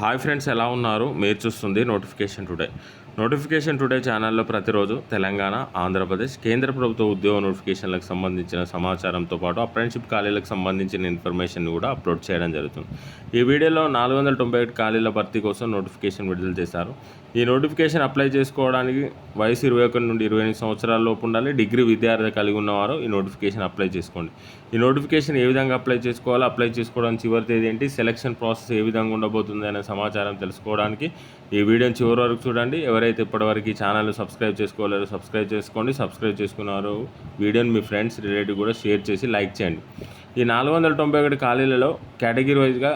Hi friends, ఎలా ఉన్నారు? మీరు చూస్తుంది నోటిఫికేషన్ టుడే ఛానల్లో ప్రతిరోజు తెలంగాణ, ఆంధ్రప్రదేశ్, కేంద్ర ప్రభుత్వ ఉద్యోగ నోటిఫికేషన్లకు సంబంధించిన సమాచారంతో పాటు అప్రెంటిస్‌షిప్ ఖాళీలకు సంబంధించిన ఇన్ఫర్మేషన్ కూడా అప్లోడ్ చేయడం జరుగుతుంది. ఈ వీడియోలో 491 ఖాళీల భర్తీ కోసం నోటిఫికేషన్ విడుదల చేశారు. ఈ నోటిఫికేషన్ అప్లై చేసుకోవడానికి వయసు 21 నుండి 28 సంవత్సరాల లోపు ఉండాలి. డిగ్రీ విద్యార్థి కలిగి ఉన్నవారు ఈ నోటిఫికేషన్ అప్లై చేసుకోండి. ఈ నోటిఫికేషన్ ఏ విధంగా అప్లై చేసుకోవాలో, అప్లై చేసుకోవడానికి చివరి తేదీ ఏంటి, సెలక్షన్ ప్రాసెస్ ఏ విధంగా ఉండబోతుంది అనే సమాచారం తెలుసుకోవడానికి ఈ వీడియోని చివరి వరకు చూడండి. ఎవరైతే ఇప్పటివరకు ఈ ఛానల్ సబ్స్క్రైబ్ చేసుకోలేరో సబ్స్క్రైబ్ చేసుకోండి. సబ్స్క్రైబ్ చేసుకున్నారో వీడియోని మీ ఫ్రెండ్స్, రిలేటివ్ కూడా షేర్ చేసి లైక్ చేయండి. ఈ 491 ఖాళీలలో కేటగిరీ వైజ్గా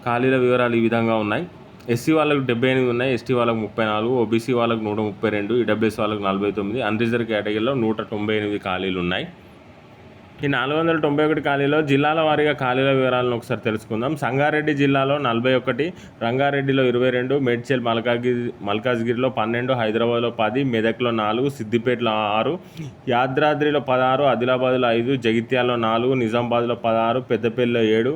ఖాళీల వివరాలు ఈ విధంగా ఉన్నాయి. ఎస్సీ వాళ్ళకు 78 ఉన్నాయి, ఎస్టీ వాళ్ళకు 34, ఓబీసీ వాళ్ళకు 132, ఈడబ్ల్యూఎస్ వాళ్ళకు 49, అన్రిజర్వ్ కేటగిరీలో 198 ఖాళీలు ఉన్నాయి. ఈ 491 ఖాళీలో జిల్లాల వారీగా ఖాళీల వివరాలను ఒకసారి తెలుసుకుందాం. సంగారెడ్డి జిల్లాలో 41, రంగారెడ్డిలో 22, మేడ్చల్ మల్కాజ్గిరిలో 12, హైదరాబాద్లో 10, మెదక్లో 4, సిద్దిపేటలో 6, యాదాద్రిలో 16, ఆదిలాబాద్లో 5, జగిత్యాలలో 4, నిజామాబాద్లో 16, పెద్దపల్లిలో 7,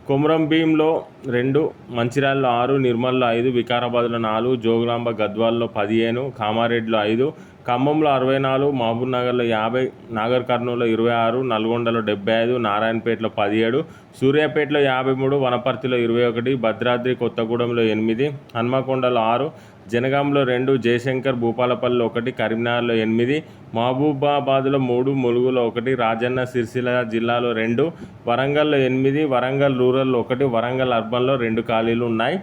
కొమురంభీంలో 2, మంచిర్యాలలో 6, నిర్మల్లో 5, వికారాబాద్లో 4, జోగులాంబ గద్వాల్లో 15, కామారెడ్డిలో 5, ఖమ్మంలో 64, మహబూబ్ నగర్లో 50, నాగర్ కర్నూలులో 26, నల్గొండలో 75, నారాయణపేటలో 17, సూర్యాపేటలో 53, వనపర్తిలో 21, భద్రాద్రి కొత్తగూడెంలో 8, హన్మకొండలో 6, జనగాంలో 2, జయశంకర్ భూపాలపల్లిలో 1, కరీంనగర్లో 8, మహబూబాబాద్లో 3, ములుగులో 1, రాజన్న సిరిసిల్ల జిల్లాలో 2, వరంగల్లో 8, వరంగల్ రూరల్లో 1, వరంగల్ అర్బన్లో 2 ఖాళీలు ఉన్నాయి.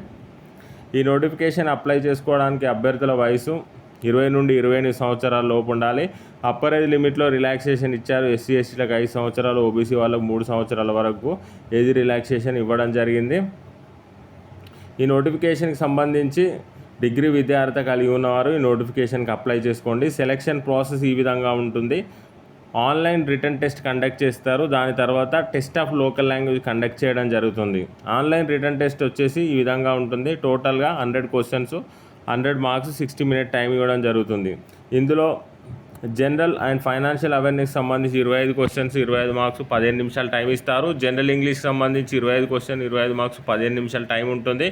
ఈ నోటిఫికేషన్ అప్లై చేసుకోవడానికి అభ్యర్థుల వయసు 20 నుండి 28 సంవత్సరాల లోపు ఉండాలి. అప్పర్ ఏజ్ లిమిట్లో రిలాక్సేషన్ ఇచ్చారు. ఎస్సీ ఎస్టీలకు 5 సంవత్సరాలు, ఓబీసీ వాళ్ళకు 3 సంవత్సరాల వరకు ఏజ్ రిలాక్సేషన్ ఇవ్వడం జరిగింది. ఈ నోటిఫికేషన్కి సంబంధించి డిగ్రీ విద్యార్హత కలిగి ఉన్నవారు ఈ నోటిఫికేషన్కి అప్లై చేసుకోండి. సెలక్షన్ ప్రాసెస్ ఈ విధంగా ఉంటుంది. ఆన్లైన్ రిటర్న్ టెస్ట్ కండక్ట్ చేస్తారు. దాని తర్వాత test of local language conduct చేయడం జరుగుతుంది. ఆన్లైన్ రిటర్న్ టెస్ట్ వచ్చేసి ఈ విధంగా ఉంటుంది. టోటల్గా 100 క్వశ్చన్స్, 100 మార్క్స్, 60 మినిట్ టైం ఇవ్వడం జరుగుతుంది. ఇందులో జనరల్ అండ్ ఫైనాన్షియల్ అవేర్నెస్ సంబంధించి 25 క్వశ్చన్స్, 25 మార్క్స్, 15 నిమిషాలు టైం ఇస్తారు. జనరల్ ఇంగ్లీష్ సంబంధించి 25 క్వశ్చన్, 25 మార్క్స్, 15 నిమిషాలు టైం ఉంటుంది.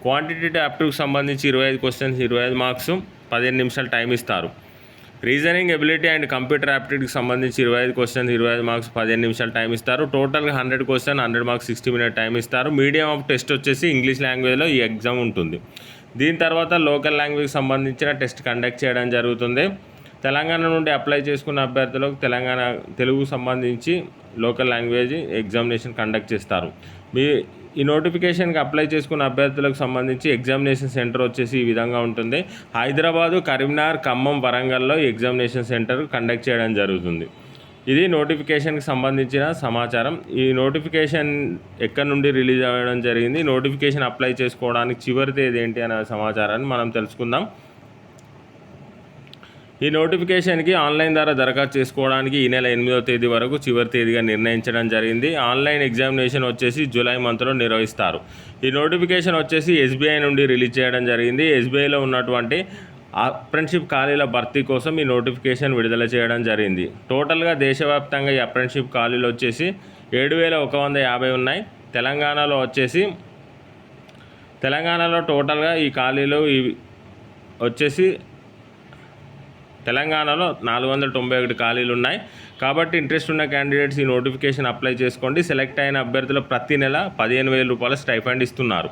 క్వాంటిటేటివ్ యాప్టిట్యూడ్కి సంబంధించి 25 క్వశ్చన్స్, 25 మార్క్స్, 15 నిమిషాలు టైం ఇస్తారు. రీజనింగ్ ఎబిలిటీ అండ్ కంప్యూటర్ యాప్టిట్యూడ్కి సంబంధించి 25 క్వశ్చన్స్, 25 మార్క్స్, 15 నిమిషాలు టైం ఇస్తారు. టోటల్గా 100 క్వశ్చన్, 100 మార్క్స్, 60 మినిట్ టైం ఇస్తారు. మీడియం ఆఫ్ టెస్ట్ వచ్చేసి ఇంగ్లీష్ లాంగ్వేజ్లో ఈ ఎగ్జామ్ ఉంటుంది. దీని తర్వాత లోకల్ లాంగ్వేజ్కి సంబంధించిన టెస్ట్ కండక్ట్ చేయడం జరుగుతుంది. తెలంగాణ నుండి అప్లై చేసుకున్న అభ్యర్థులకు తెలుగు సంబంధించి లోకల్ లాంగ్వేజ్ ఎగ్జామినేషన్ కండక్ట్ చేస్తారు. ఈ నోటిఫికేషన్కి అప్లై చేసుకున్న అభ్యర్థులకు సంబంధించి ఎగ్జామినేషన్ సెంటర్ వచ్చేసి ఈ విధంగా ఉంటుంది. హైదరాబాదు, కరీంనగర్, ఖమ్మం, వరంగల్లో ఈ ఎగ్జామినేషన్ సెంటర్ కండక్ట్ చేయడం జరుగుతుంది. ఇది నోటిఫికేషన్కి సంబంధించిన సమాచారం. ఈ నోటిఫికేషన్ ఎక్కడి నుండి రిలీజ్ అవ్వడం జరిగింది, నోటిఫికేషన్ అప్లై చేసుకోవడానికి చివరి తేదీ ఏంటి అనే సమాచారాన్ని మనం తెలుసుకుందాం. ఈ నోటిఫికేషన్కి ఆన్లైన్ ద్వారా దరఖాస్తు చేసుకోవడానికి ఈ నెల 8వ తేదీ వరకు చివరి తేదీగా నిర్ణయించడం జరిగింది. ఆన్లైన్ ఎగ్జామినేషన్ వచ్చేసి జూలై మంత్లో నిర్వహిస్తారు. ఈ నోటిఫికేషన్ వచ్చేసి ఎస్బీఐ నుండి రిలీజ్ చేయడం జరిగింది. ఎస్బీఐలో ఉన్నటువంటి అప్రెంటిస్‌షిప్ ఖాళీల భర్తీ కోసం ఈ నోటిఫికేషన్ విడుదల చేయడం జరిగింది. టోటల్గా దేశవ్యాప్తంగా ఈ అప్రెంటిస్‌షిప్ ఖాళీలు వచ్చేసి 7,150 ఉన్నాయి. తెలంగాణలో టోటల్గా ఈ ఖాళీలు వచ్చేసి తెలంగాణలో 491 ఖాళీలు ఉన్నాయి. కాబట్టి ఇంట్రెస్ట్ ఉన్న క్యాండిడేట్స్ ఈ నోటిఫికేషన్ అప్లై చేసుకోండి. సెలెక్ట్ అయిన అభ్యర్థులు ప్రతి నెల 15,000 రూపాయల స్టైఫండ్ ఇస్తున్నారు.